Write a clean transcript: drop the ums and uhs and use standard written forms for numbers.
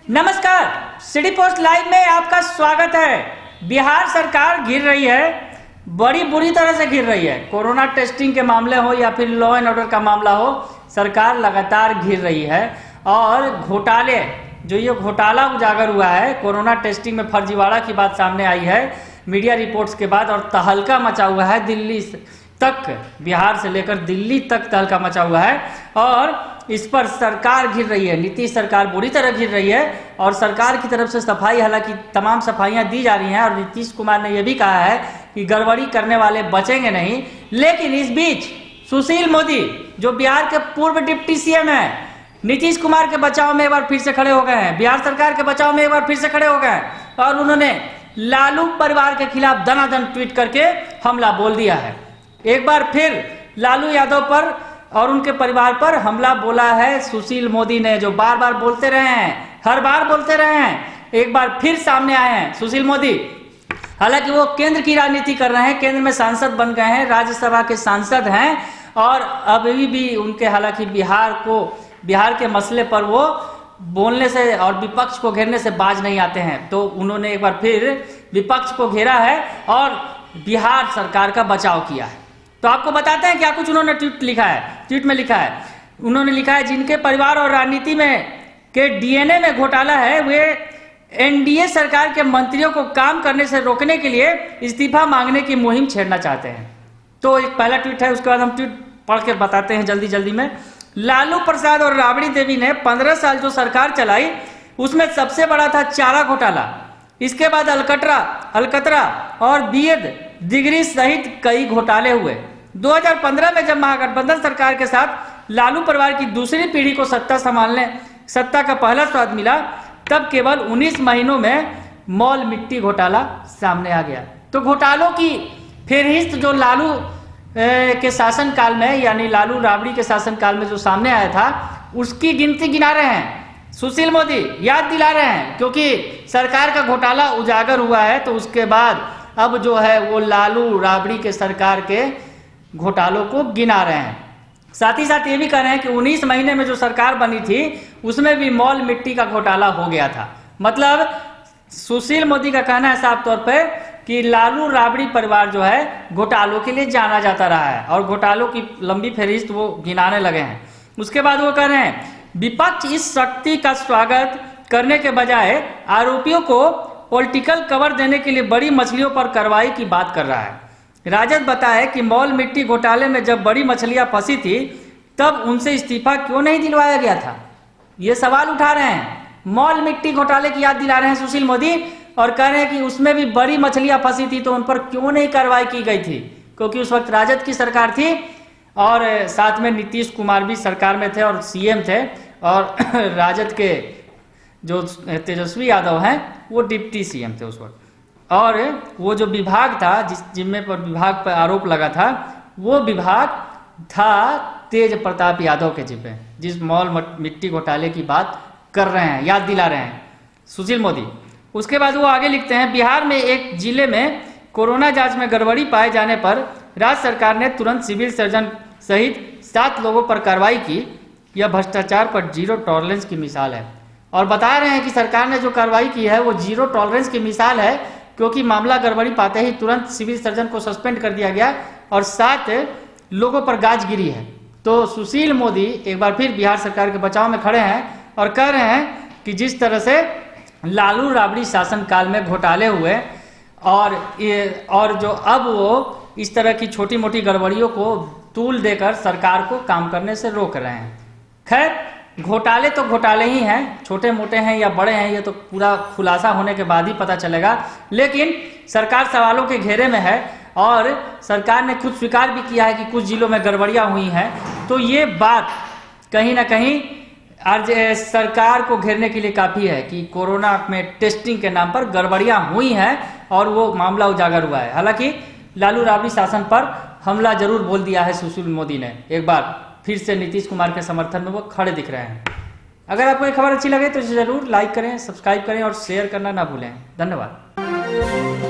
नमस्कार, city post live में आपका स्वागत है। बिहार सरकार घिर रही है, बड़ी बुरी तरह से घिर रही है। कोरोना टेस्टिंग के मामले हो या फिर लॉ एंड ऑर्डर का मामला हो, सरकार लगातार घिर रही है। और घोटाले, जो ये घोटाला उजागर हुआ है, कोरोना टेस्टिंग में फर्जीवाड़ा की बात सामने आई है मीडिया रिपोर्ट्स के बाद, और तहलका मचा हुआ है दिल्ली तक, बिहार से लेकर दिल्ली तक तहलका मचा हुआ है। और इस पर सरकार घिर रही है, नीतीश सरकार बुरी तरह घिर रही है। और सरकार की तरफ से सफाई, हालांकि तमाम सफाइयां दी जा रही हैं, और नीतीश कुमार ने यह भी कहा है कि गड़बड़ी करने वाले बचेंगे नहीं। लेकिन इस बीच सुशील मोदी, जो बिहार के पूर्व डिप्टी सीएम है, नीतीश कुमार के बचाव में एक बार फिर से खड़े हो गए हैं, बिहार सरकार के बचाव में एक बार फिर से खड़े हो गए हैं। और उन्होंने लालू परिवार के खिलाफ दनादन ट्वीट करके हमला बोल दिया है। एक बार फिर लालू यादव पर और उनके परिवार पर हमला बोला है सुशील मोदी ने, जो बार बार बोलते रहे हैं, हर बार बोलते रहे हैं। एक बार फिर सामने आए हैं सुशील मोदी। हालांकि वो केंद्र की राजनीति कर रहे हैं, केंद्र में सांसद बन गए हैं, राज्यसभा के सांसद हैं, और अभी भी उनके, हालांकि बिहार के मसले पर वो बोलने से और विपक्ष को घेरने से बाज नहीं आते हैं। तो उन्होंने एक बार फिर विपक्ष को घेरा है और बिहार सरकार का बचाव किया है। तो आपको बताते हैं क्या कुछ उन्होंने ट्वीट में लिखा है। उन्होंने लिखा है, जिनके परिवार और राजनीति में के डीएनए में घोटाला है, वे एनडीए सरकार के मंत्रियों को काम करने से रोकने के लिए इस्तीफा मांगने की मुहिम छेड़ना चाहते हैं। तो एक पहला ट्वीट है, उसके बाद हम ट्वीट पढ़ के बताते हैं जल्दी में। लालू प्रसाद और राबड़ी देवी ने 15 साल जो सरकार चलाई, उसमें सबसे बड़ा था चारा घोटाला। इसके बाद अलकतरा और बीएड डिग्री सहित कई घोटाले हुए। 2015 में जब महागठबंधन सरकार के साथ लालू परिवार की दूसरी पीढ़ी को सत्ता का पहला स्वाद मिला, तब केवल 19 महीनों में मॉल मिट्टी घोटाला सामने आ गया। तो घोटालों की फेहरिस्त जो लालू के शासनकाल में, यानी लालू राबड़ी के शासनकाल में जो सामने आया था, उसकी गिनती गिना रहे हैं सुशील मोदी, याद दिला रहे हैं। क्योंकि सरकार का घोटाला उजागर हुआ है, तो उसके बाद अब जो है वो लालू राबड़ी के सरकार के घोटालों को गिना रहे हैं। साथ ही साथ ये भी कह रहे हैं कि 19 महीने में जो सरकार बनी थी, उसमें भी मॉल मिट्टी का घोटाला हो गया था। मतलब सुशील मोदी का कहना है साफ तौर पर कि लालू राबड़ी परिवार जो है घोटालों के लिए जाना जाता रहा है, और घोटालों की लंबी फहरिस्त वो गिनाने लगे हैं। उसके बाद वो कह रहे हैं, विपक्ष इस शक्ति का स्वागत करने के बजाय आरोपियों को पॉलिटिकल कवर देने के लिए बड़ी मछलियों पर कार्रवाई की बात कर रहा है। राजद बताए कि मॉल मिट्टी घोटाले में जब बड़ी मछलियां फंसी थी, तब उनसे इस्तीफा क्यों नहीं दिलवाया गया था। ये सवाल उठा रहे हैं, मॉल मिट्टी घोटाले की याद दिला रहे हैं सुशील मोदी, और कह रहे हैं कि उसमें भी बड़ी मछलियां फंसी थी, तो उन पर क्यों नहीं कार्रवाई की गई थी। क्योंकि उस वक्त राजद की सरकार थी, और साथ में नीतीश कुमार भी सरकार में थे और सीएम थे, और राजद के जो तेजस्वी यादव हैं वो डिप्टी सीएम थे उस वक्त। और वो जो विभाग था, जिस जिम्मे पर विभाग पर आरोप लगा था, वो विभाग था तेज प्रताप यादव के जिम्मे, जिस मॉल मिट्टी घोटाले की बात कर रहे हैं, याद दिला रहे हैं सुशील मोदी। उसके बाद वो आगे लिखते हैं, बिहार में एक जिले में कोरोना जांच में गड़बड़ी पाए जाने पर राज्य सरकार ने तुरंत सिविल सर्जन सहित 7 लोगों पर कार्रवाई की। यह भ्रष्टाचार पर जीरो टॉलरेंस की मिसाल है। और बता रहे हैं कि सरकार ने जो कार्रवाई की है वो जीरो टॉलरेंस की मिसाल है, क्योंकि मामला गड़बड़ी पाते ही तुरंत सिविल सर्जन को सस्पेंड कर दिया गया और 7 लोगों पर गाज गिरी है। तो सुशील मोदी एक बार फिर बिहार सरकार के बचाव में खड़े हैं और कह रहे हैं कि जिस तरह से लालू राबड़ी शासनकाल में घोटाले हुए, और जो अब वो इस तरह की छोटी मोटी गड़बड़ियों को तूल देकर सरकार को काम करने से रोक रहे हैं। खैर, घोटाले तो घोटाले ही हैं, छोटे मोटे हैं या बड़े हैं, ये तो पूरा खुलासा होने के बाद ही पता चलेगा। लेकिन सरकार सवालों के घेरे में है, और सरकार ने खुद स्वीकार भी किया है कि कुछ जिलों में गड़बड़ियां हुई हैं। तो ये बात कहीं ना कहीं आज सरकार को घेरने के लिए काफ़ी है कि कोरोना में टेस्टिंग के नाम पर गड़बड़ियां हुई हैं, और वो मामला उजागर हुआ है। हालांकि लालू राबड़ी शासन पर हमला जरूर बोल दिया है सुशील मोदी ने। एक बार फिर से नीतीश कुमार के समर्थन में वो खड़े दिख रहे हैं। अगर आपको ये खबर अच्छी लगे तो इसे जरूर लाइक करें, सब्सक्राइब करें और शेयर करना ना भूलें। धन्यवाद।